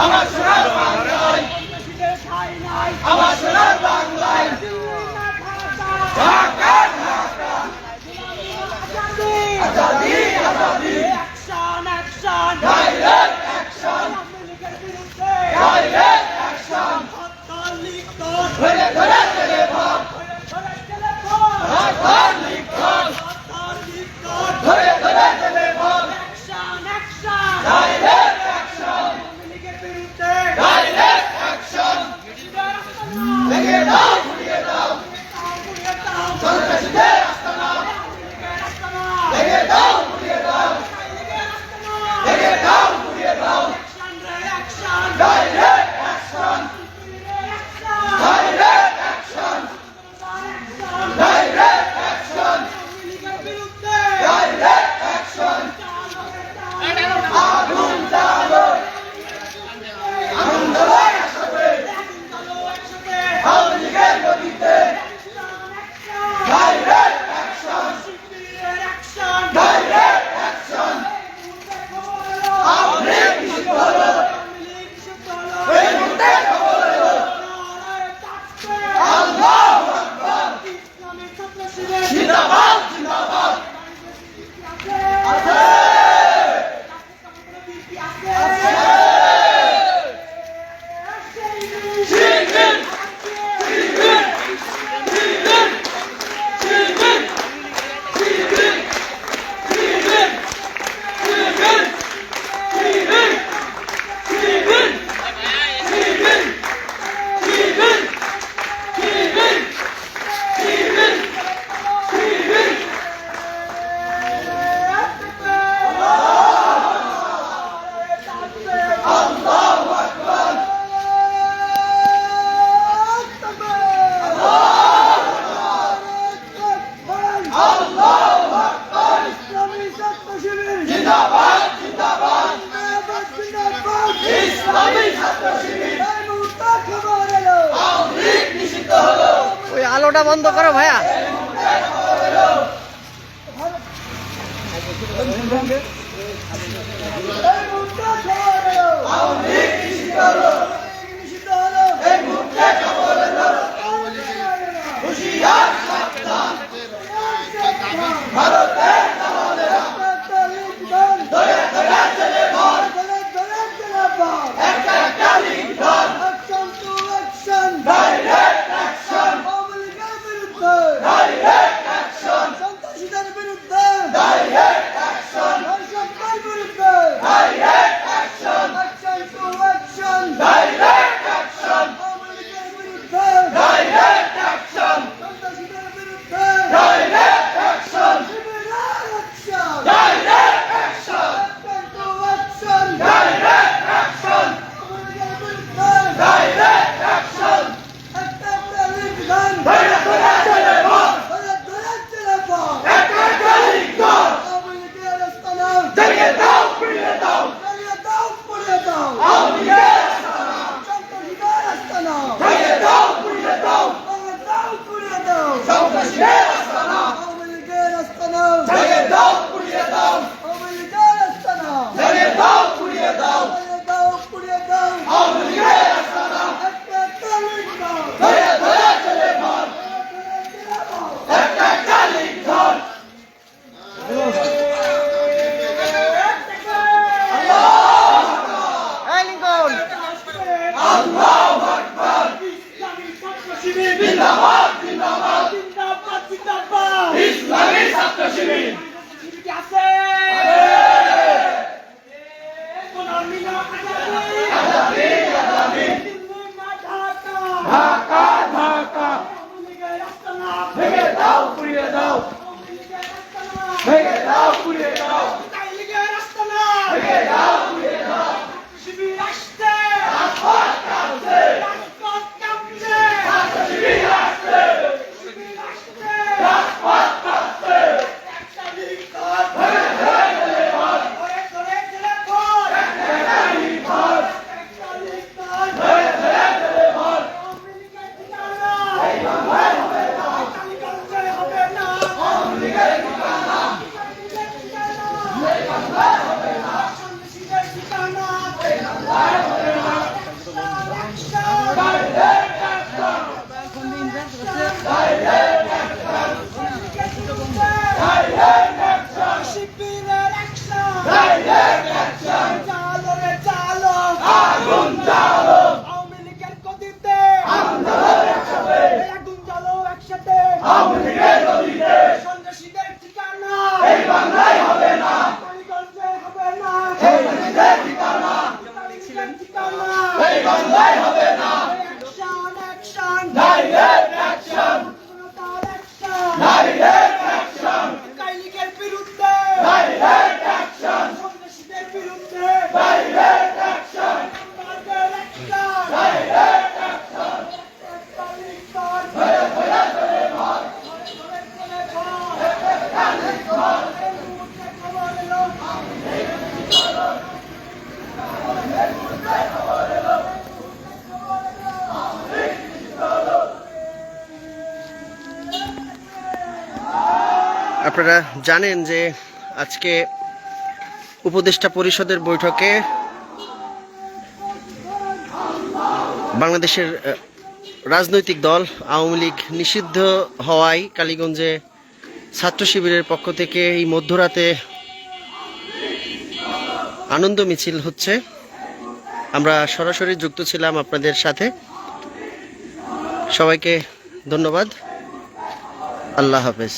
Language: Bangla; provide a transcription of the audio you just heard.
আমার সোনার বাংলায়, আমার সোনার বাংলায়, Dhaka Dhaka Azadi Azadi, action action, direct action, direct action, ধরে ধরে চলে ভাব, ধরে ধরে চলে ভাব, action action, direct action, direct action, লেগে দাও ঘুরিয়ে দাও, সন্ত্রাসীদের আস্তানা, লেগে দাও ঘুরিয়ে দাও, লেগে দাও ঘুরিয়ে দাও, direct action, direct action, direct action, direct action, আগুন জ্বালো, আগুন জ্বালো একসাথে, আওয়ামী লীগের গদিতে, direct action, direct action, Awami League নিষিদ্ধ হলো, এই মুহূর্তে খবর এলো, আল্লাহু আকবার, জিন্দাবাদ জিন্দাবাদ, আছে শিরবিন শিরবিন শিরবিন শিরবিন শিরবিন শিরবিন শিরবিন শিরবিন শিরবিন শিরবিন শিরবিন শিরবিন শিরবিন শিরবিন, আল্লাহু আকবার, আল্লাহু আকবার, জিন্দাবাদ জিন্দাবাদ, ইসলামী ছাত্র শিবির, আওয়ামী লীগ নিষিদ্ধ হলো, ওই আলোটা বন্ধ করো ভাইয়া। আওয়ামী লীগ নিষিদ্ধ হলো, এই মুহূর্তে খবর এলো, হুঁশিয়ার সাবধান, ভারতের দালালেরা, ধরে ধরে চলে ভর, একটা একটা লিগ ধর, direct action, direct action, direct action, direct action, direct action, direct action, direct action, direct action, direct action, direct action, ধরে ধরে চলে ভর, একটা একটা লিগ ধর, জ্বালিয়ে দাও পুড়িয়ে দাও, আওয়ামী লীগের আস্তানা, জ্বালিয়ে দাও পুড়িয়ে দাও, সন্ত্রাসীদের আস্তানা, জ্বালিয়ে দাও পুড়িয়ে দাও, জ্বালিয়ে দাও পুড়িয়ে দাও, আওয়ামী লীগের আস্তানা, ধরে ধরে চলে ভর, একটা একটা লিগ ধর, এই লিঙ্কন, আল্লাহু আকবার, জিন্দাবাদ জিন্দাবাদ, ইসলামী ছাত্র শিবির, আজাদি আজাদি, ঢাকা ঢাকা, ভেঙে দাও পুড়িয়ে দাও, ভেঙে দাও পুড়িয়ে দাও, ভেঙে দাও পুড়িয়ে দাও, শিবির আসছে, রাজপথ কাঁপছে, রাজপথ কাঁপছে, ছাত্র শিবির আসছে, সন্ত্রাসীদের ঠিকানা এই বাংলায় হবে না, কালীগঞ্জে হবে না, সন্ত্রাসীদের ঠিকানা এই বাংলায় হবে না, action direct action direct action, কালীগের বিরুদ্ধে ডাইরেক্ট অ্যাকশন, সন্ত্রাসীদের বিরুদ্ধে ডাইরেক্ট অ্যাকশন, ডাইরেক্ট অ্যাকশন, আপনারা জানেন যে আজকে উপদেষ্টা পরিষদের বৈঠকে বাংলাদেশের রাজনৈতিক দল আওয়ামী লীগ নিষিদ্ধ হওয়ায় কালীগঞ্জে ছাত্র শিবিরের পক্ষ থেকে এই মধ্যরাতে আনন্দ মিছিল হচ্ছে। আমরা সরাসরি যুক্ত ছিলাম আপনাদের সাথে। সবাইকে ধন্যবাদ। আল্লাহ হাফেজ।